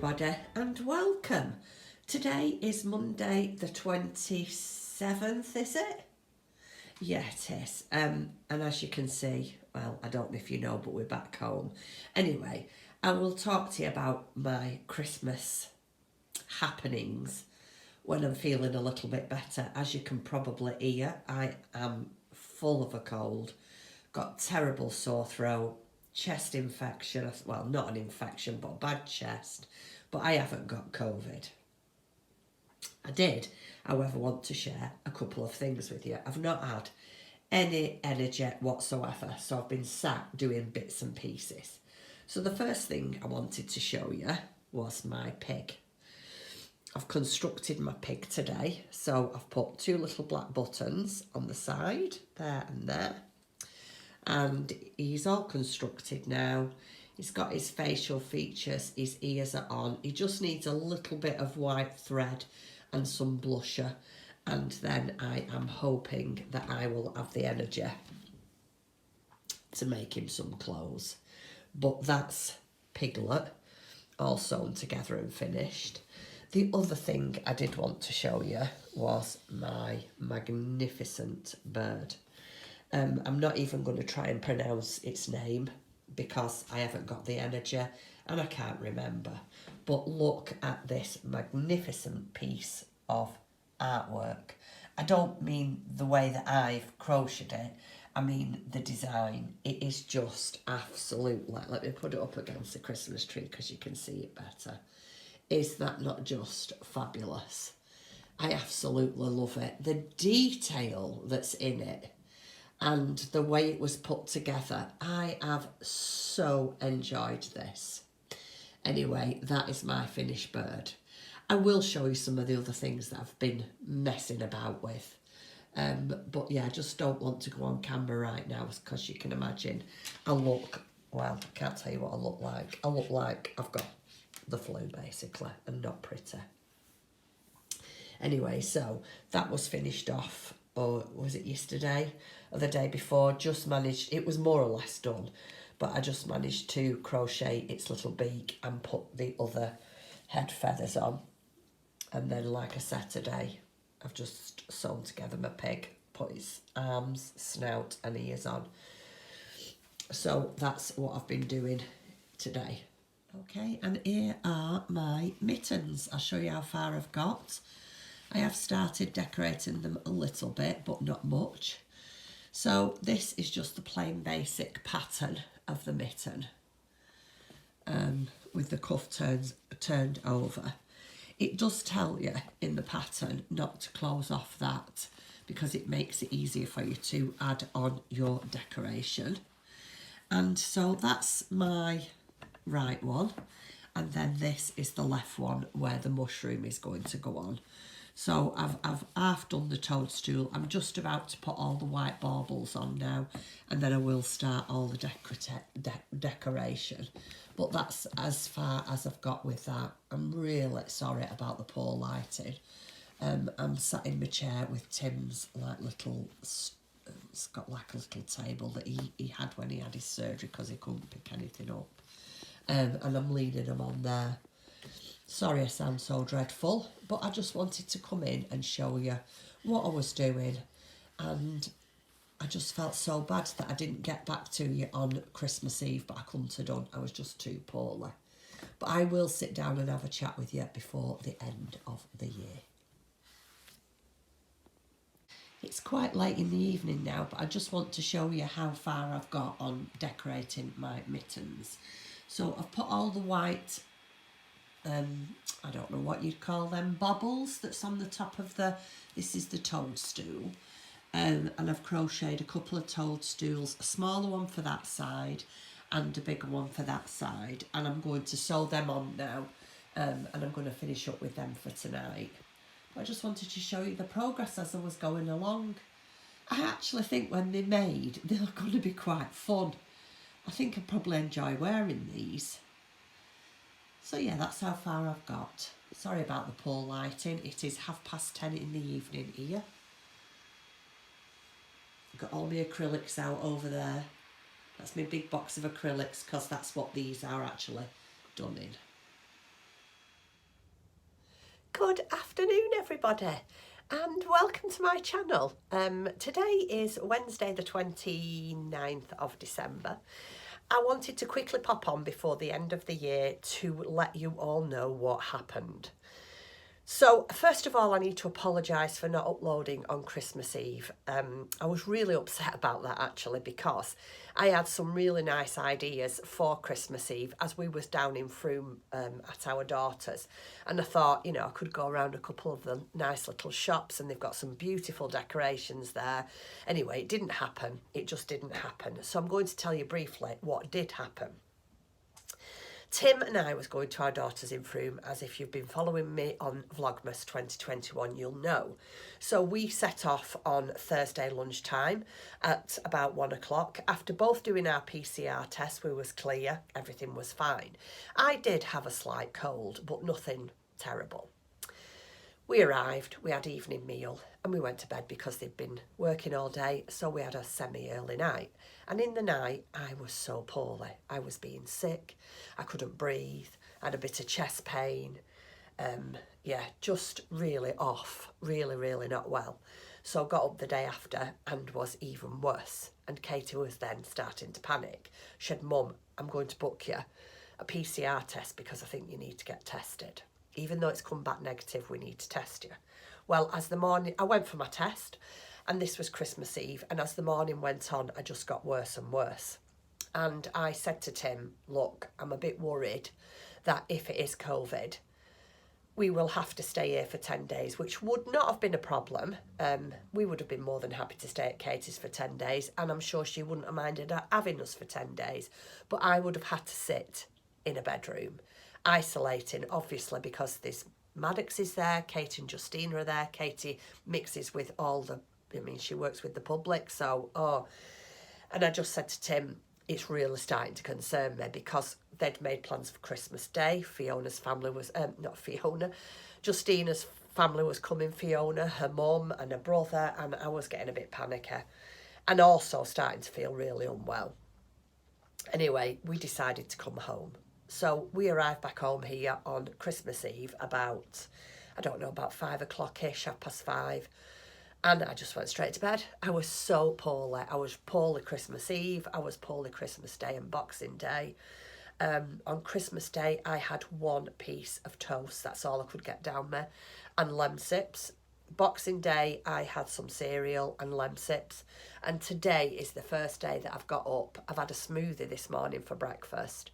everybody and welcome. Today is Monday the 27th, is it? Yeah, it is. And as you can see, well, I don't know if you know, but we're back home. Anyway, I will talk to you about my Christmas happenings when I'm feeling a little bit better. As you can probably hear, I am full of a cold, got terrible sore throat, chest infection, well, not an infection, but bad chest, but I haven't got COVID. I did, however, want to share a couple of things with you. I've not had any energy whatsoever, so I've been sat doing bits and pieces. So the first thing I wanted to show you was my pig. I've constructed my pig today, so I've put two little black buttons on the side, there and there. And he's all constructed now. He's got his facial features, his ears are on. He just needs a little bit of white thread and some blusher. And then I am hoping that I will have the energy to make him some clothes. But that's Piglet, all sewn together and finished. The other thing I did want to show you was my magnificent bird. I'm not even going to try and pronounce its name because I haven't got the energy and I can't remember. But look at this magnificent piece of artwork. I don't mean the way that I've crocheted it, I mean the design. It is just absolutely, let me put it up against the Christmas tree because you can see it better. Is that not just fabulous? I absolutely love it. The detail that's in it and the way it was put together, I have so enjoyed this. Anyway, that is my finished bird. I will show you some of the other things that I've been messing about with. But yeah, I just don't want to go on camera right now because you can imagine I look, well, I can't tell you what I look like. I look like I've got the flu basically and not pretty. Anyway, so that was finished off, or was it yesterday or the day before? Just managed, it was more or less done, but I just managed to crochet its little beak and put the other head feathers on. And then, like I said today, I've just sewn together my pig, put his arms, snout and ears on. So that's what I've been doing today. Okay, and here are my mittens. I'll show you how far I've got. I have started decorating them a little bit, but not much. So this is just the plain basic pattern of the mitten, with the cuff turned over. It does tell you in the pattern not to close off that because it makes it easier for you to add on your decoration. And so that's my right one, and then this is the left one where the mushroom is going to go on. So I've half done the toadstool. I'm just about to put all the white baubles on now, and then I will start all the decoration. But that's as far as I've got with that. I'm really sorry about the poor lighting. I'm sat in my chair with Tim's like little, it's got like a little table that he had when he had his surgery because he couldn't pick anything up. And I'm leaning him on there. Sorry I sound so dreadful, but I just wanted to come in and show you what I was doing, and I just felt so bad that I didn't get back to you on Christmas Eve, but I couldn't have done. I was just too poorly. But I will sit down and have a chat with you before the end of the year. It's quite late in the evening now, but I just want to show you how far I've got on decorating my mittens. So I've put all the white, I don't know what you'd call them, baubles that's on the top of this is the toadstool. And I've crocheted a couple of toadstools, a smaller one for that side and a bigger one for that side. And I'm going to sew them on now, and I'm going to finish up with them for tonight. But I just wanted to show you the progress as I was going along. I actually think when they're made, they're going to be quite fun. I think I'd probably enjoy wearing these. So yeah, that's how far I've got. Sorry about the poor lighting. It is 10:30 in the evening here. I've got all my acrylics out over there. That's my big box of acrylics because that's what these are actually done in. Good afternoon, everybody, and welcome to my channel. Today is Wednesday the 29th of December. I wanted to quickly pop on before the end of the year to let you all know what happened. So first of all, I need to apologise for not uploading on Christmas Eve. I was really upset about that actually, because I had some really nice ideas for Christmas Eve as we was down in Frome at our daughter's, and I thought, you know, I could go around a couple of the nice little shops and they've got some beautiful decorations there. Anyway, it didn't happen. It just didn't happen. So I'm going to tell you briefly what did happen. Tim and I was going to our daughter's in Frome, as if you've been following me on VLOGMAS 2021, you'll know. So we set off on Thursday lunchtime at about 1 o'clock. After both doing our PCR test, we was clear, everything was fine. I did have a slight cold, but nothing terrible. We arrived, we had evening meal, and we went to bed because they'd been working all day, so we had a semi-early night. And in the night, I was so poorly. I was being sick, I couldn't breathe, I had a bit of chest pain. Yeah, just really off, really not well. So I got up the day after and was even worse. And Katie was then starting to panic. She said, "Mum, I'm going to book you a PCR test because I think you need to get tested. Even though it's come back negative, we need to test you." Well, as the morning, I went for my test, and this was Christmas Eve, and as the morning went on, I just got worse and worse. And I said to Tim, "Look, I'm a bit worried that if it is COVID, we will have to stay here for 10 days, which would not have been a problem. We would have been more than happy to stay at Katie's for 10 days, and I'm sure she wouldn't have minded having us for 10 days, but I would have had to sit in a bedroom, isolating, obviously, because this Maddox is there, Katie and Justina are there. Katie mixes with all the, I mean, she works with the public, so, and I just said to Tim, it's really starting to concern me, because they'd made plans for Christmas Day. Fiona's family was, not Fiona, Justina's family was coming, Fiona, her mum and her brother, and I was getting a bit panicky and also starting to feel really unwell. Anyway, we decided to come home. So we arrived back home here on Christmas Eve about, I don't know, about 5 o'clock-ish, 5:30. And I just went straight to bed. I was so poorly. I was poorly Christmas Eve. I was poorly Christmas Day and Boxing Day. On Christmas Day, I had one piece of toast. That's all I could get down me. And lemsips. Boxing Day, I had some cereal and lemsips. And today is the first day that I've got up. I've had a smoothie this morning for breakfast.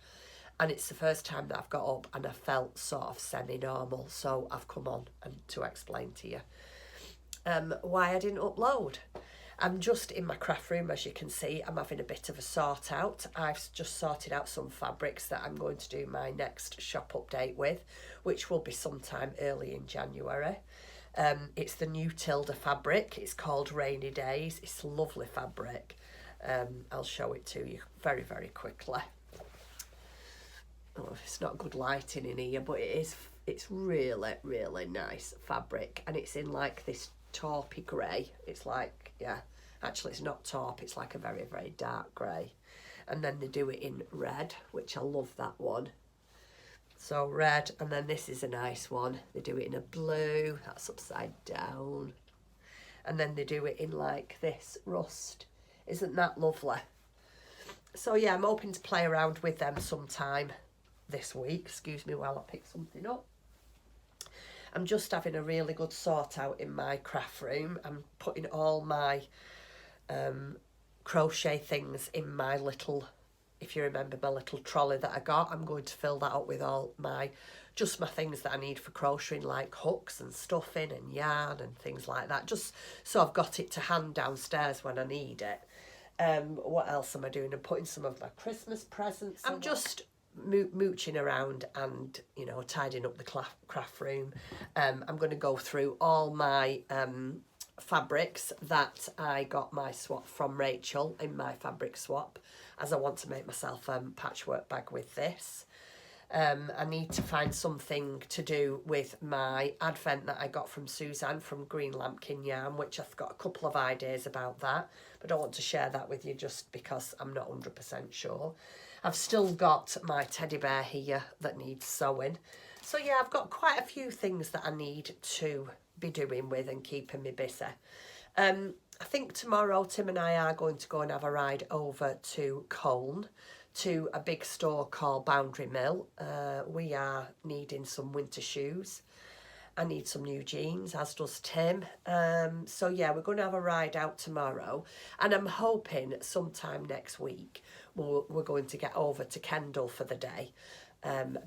And it's the first time that I've got up and I felt sort of semi-normal. So I've come on and to explain to you why I didn't upload. I'm just in my craft room, as you can see. I'm having a bit of a sort out. I've just sorted out some fabrics that I'm going to do my next shop update with, which will be sometime early in January. It's the new Tilda fabric. It's called Rainy Days. It's a lovely fabric. I'll show it to you very quickly. Oh, it's not good lighting in here, but it's really nice fabric, and it's in like this taupey grey. It's like, yeah, actually it's not taupe, it's like a very dark grey. And then they do it in red, which I love that one. So red, and then this is a nice one. They do it in a blue, that's upside down. And then they do it in like this rust. Isn't that lovely? So yeah, I'm hoping to play around with them sometime this week. Excuse me while I pick something up. I'm just having a really good sort out in my craft room. I'm putting all my crochet things in my little, if you remember my little trolley that I got. I'm going to fill that up with all my, just my things that I need for crocheting, like hooks and stuffing and yarn and things like that, just so I've got it to hand downstairs when I need it. What else am I doing? I'm putting some of my Christmas presents. I'm just mooching around and, you know, tidying up the craft room. I'm going to go through all my fabrics that I got my swap from Rachel in my fabric swap, as I want to make myself a patchwork bag with this. I need to find something to do with my advent that I got from Suzanne from Green Lampkin Yarn, which I've got a couple of ideas about that, but I don't want to share that with you just because I'm not 100% sure. I've still got my teddy bear here that needs sewing. So yeah, I've got quite a few things that I need to be doing with and keeping me busy. I think tomorrow Tim and I are going to go and have a ride over to Colne to a big store called Boundary Mill. We are needing some winter shoes. I need some new jeans, as does Tim. So yeah, we're going to have a ride out tomorrow, and I'm hoping sometime next week we're going to get over to Kendal for the day.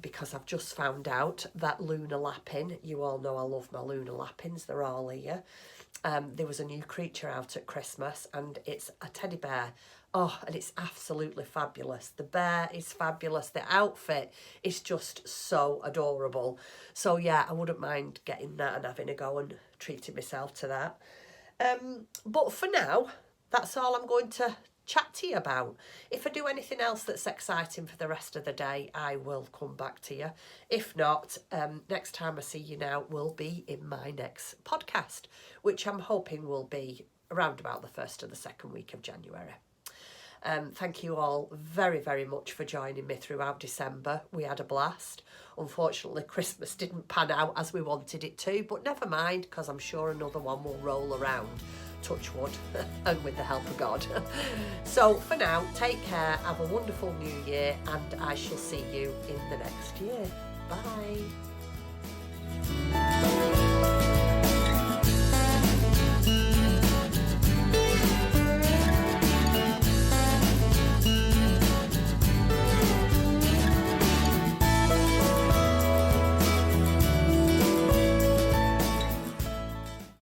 Because I've just found out that lunar lapping, you all know I love my lunar lappings, they're all here. There was a new creature out at Christmas, and it's a teddy bear. Oh, and it's absolutely fabulous. The bear is fabulous. The outfit is just so adorable. So yeah, I wouldn't mind getting that and having a go and treating myself to that. But for now, that's all I'm going to chat to you about. If I do anything else that's exciting for the rest of the day, I will come back to you. If not, next time I see you now will be in my next podcast, which I'm hoping will be around about the 1st or the 2nd week of January. Thank you all very, very much for joining me throughout December. We had a blast. Unfortunately, Christmas didn't pan out as we wanted it to, but never mind, because I'm sure another one will roll around. Touch wood, and with the help of God. So for now, take care, have a wonderful new year, and I shall see you in the next year. Bye.